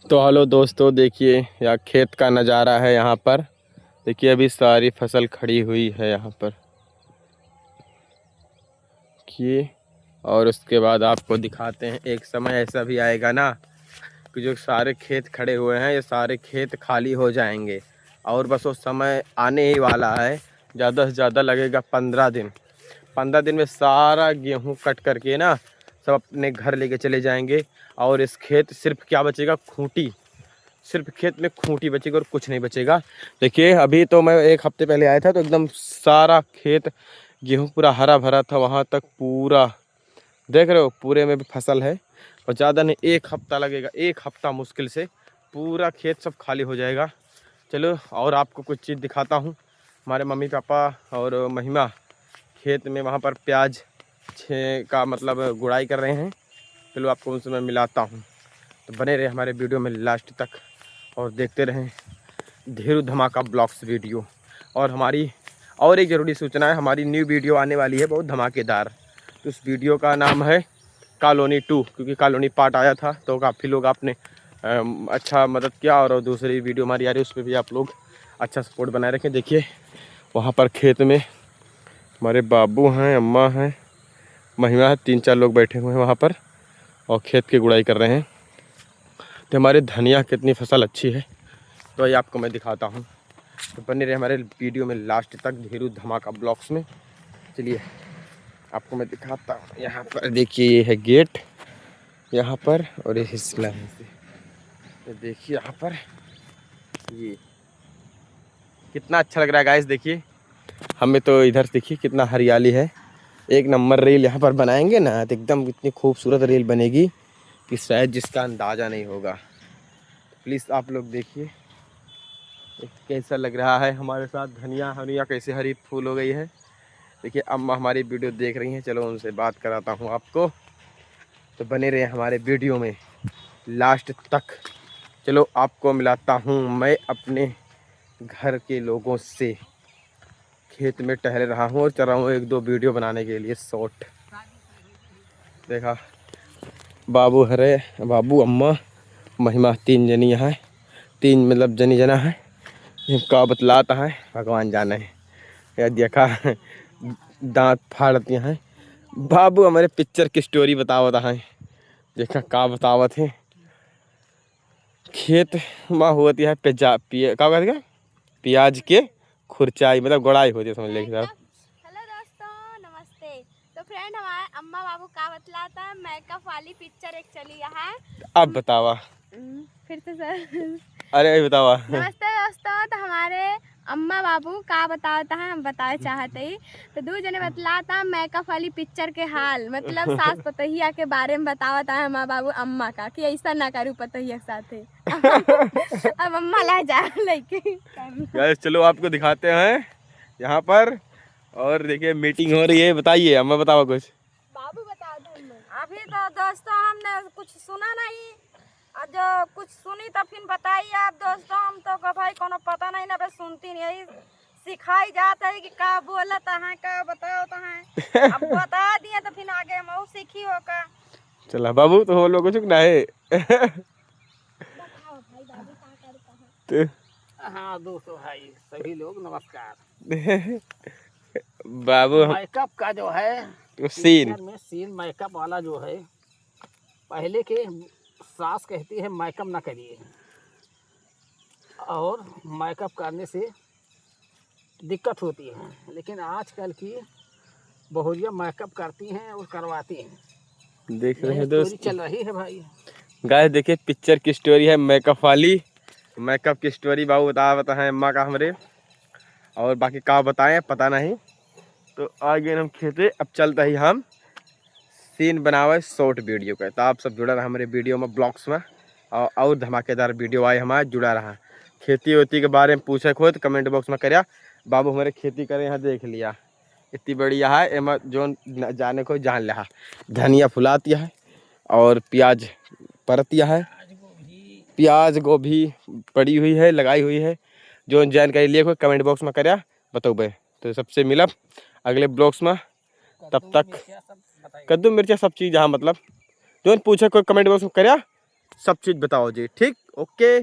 तो हेलो दोस्तों, देखिए यह खेत का नज़ारा है। यहाँ पर देखिए अभी सारी फसल खड़ी हुई है यहाँ पर कि और उसके बाद आपको दिखाते हैं। एक समय ऐसा भी आएगा ना कि जो सारे खेत खड़े हुए हैं ये सारे खेत खाली हो जाएंगे और बस वो समय आने ही वाला है। ज़्यादा से ज़्यादा लगेगा 15 दिन। 15 दिन में सारा गेहूँ कट करके ना सब अपने घर लेके चले जाएंगे और इस खेत सिर्फ क्या बचेगा, खूंटी। सिर्फ खेत में खूंटी बचेगी और कुछ नहीं बचेगा। देखिए अभी तो मैं एक हफ्ते पहले आया था तो एकदम सारा खेत गेहूं पूरा हरा भरा था। वहां तक पूरा देख रहे हो, पूरे में भी फसल है और ज़्यादा नहीं, एक हफ्ता लगेगा। एक हफ्ता मुश्किल से पूरा खेत सब खाली हो जाएगा। चलो और आपको कुछ चीज़ दिखाता हूँ। हमारे मम्मी पापा और महिमा खेत में वहाँ पर प्याज का मतलब गुड़ाई कर रहे हैं। चलो आपको उनसे मैं मिलाता हूँ। तो बने रहे हमारे वीडियो में लास्ट तक और देखते रहें धीरू धमाका ब्लॉग्स वीडियो। और हमारी और एक ज़रूरी सूचना है, हमारी न्यू वीडियो आने वाली है बहुत धमाकेदार। तो उस वीडियो का नाम है कॉलोनी 2, क्योंकि कॉलोनी पार्ट आया था तो काफ़ी लोग आपने अच्छा मदद किया और दूसरी वीडियो हमारी आ रही है उस पर भी आप लोग अच्छा सपोर्ट बनाए रखें। देखिए वहाँ पर खेत में हमारे बाबू हैं, अम्मा हैं, महिमा है, 3-4 लोग बैठे हुए हैं वहाँ पर और खेत की गुड़ाई कर रहे हैं। तो हमारे धनिया कितनी फसल अच्छी है तो ये आपको मैं दिखाता हूँ। तो बने रहे हमारे वीडियो में लास्ट तक धीरू धमाका ब्लॉग्स में। चलिए आपको मैं दिखाता हूँ। यहाँ पर देखिए ये है गेट यहाँ पर और ये हिस्सा है से। तो देखिए यहाँ पर ये कितना अच्छा लग रहा है गाइस। देखिए हमें तो इधर देखिए कितना हरियाली है। एक नंबर रील यहाँ पर बनाएंगे ना तो एकदम इतनी खूबसूरत रील बनेगी कि शायद जिसका अंदाज़ा नहीं होगा। प्लीज़ आप लोग देखिए कैसा लग रहा है हमारे साथ धनिया हनिया कैसे हरी फूल हो गई है। देखिए अम्मा हमारी वीडियो देख रही हैं, चलो उनसे बात कराता हूँ आपको। तो बने रहे हमारे वीडियो में लास्ट तक। चलो आपको मिलाता हूँ मैं अपने घर के लोगों से। खेत में टहल रहा हूँ और चल रहा हूँ 1-2 वीडियो बनाने के लिए शॉर्ट। देखा बाबू हरे, बाबू अम्मा महिमा 3 जनी यहाँ है, 3 मतलब जनी जना है। का बतलाता है भगवान जाने या देखा दांत फाड़ती हैं। बाबू हमारे पिक्चर की स्टोरी बतावत है। देखा का बतावत है। खेत में होती है का कहते हैं प्याज के खुरचाई मतलब गुड़ाई होती है, समझ लीजिए साहब। हेलो दोस्तों, नमस्ते। तो फ्रेंड हमारे अम्मा बाबू का बतलाता है मेकअप वाली पिक्चर एक चली है। अब बतावा फिर से सर अरे बतावा नमस्ते दोस्तों। तो हमारे अम्मा बाबू का बताता है, हम बताए चाहते ही तो 2 जने बतलाता मेकअप वाली पिक्चर के हाल मतलब सास पतोहिया के बारे में बतावता है अम्मा बाबू अम्मा का कि ऐसा ना करूँ पतोहिया के साथ। अब अम्मा ला जा लेके गाइस चलो आपको दिखाते हैं यहाँ पर। और देखिए मीटिंग हो रही है, बताइए अम्मा बताओ कुछ। बाबू बता दो। अभी तो दोस्तों हमने कुछ सुना नहीं और जो कुछ सुनी तो फिर बताइए आप दोस्तों। हम तो भाई कोनो पता नहीं ना, बस सुनती नहीं है, सिखाई जाता है कि का बोलता है का बताता है। अब बता दिए तो फिर आगे हम सीखी होगा। चला बाबू तो हो लोग कुछ ना है। बताओ भाई बाबू क्या करता है। तो हाँ दोस्तों भाई सभी लोग नमस्कार। बाबू हम मेकअप का जो है सीन पिक्चर में सीन मेकअप वाला जो है, पहले के सास कहती है मेकअप ना करिए और मेकअप करने से दिक्कत होती है, लेकिन आजकल की बहुरिया मेकअप करती हैं और करवाती हैं। देख रहे यही हैं स्टोरी दोस्त। चल रही है भाई। गाइस देखिए पिक्चर की स्टोरी है मेकअप वाली। मेकअप की स्टोरी बाबू बता है अम्मा का हमरे, और बाकी का बताएं पता नहीं। तो आगे हम खेते अब चलता ही हम सीन बनावे शॉर्ट वीडियो का। तो आप सब जुड़ा रहा हमारे वीडियो में ब्लॉग्स में और धमाकेदार वीडियो आए हमारे जुड़ा रहा। खेती वेती के बारे में पूछे खो तो कमेंट बॉक्स में करया। बाबू हमारे खेती करे यहाँ देख लिया इतनी बढ़िया है, एमा जो जाने को जान लिया। धनिया फुलाती है और प्याज परतिया है, प्याज गोभी पड़ी हुई है लगाई हुई है। जो जानकारी लिए कोई कमेंट बॉक्स में करया बताओ भाई। तो सबसे मिलब अगले ब्लॉग्स में, तब तक कद्दू मिर्चा सब चीज़ यहाँ मतलब जो पूछे कोई कमेंट बॉक्स में करया सब चीज़ बताओ जी। ठीक, ओके।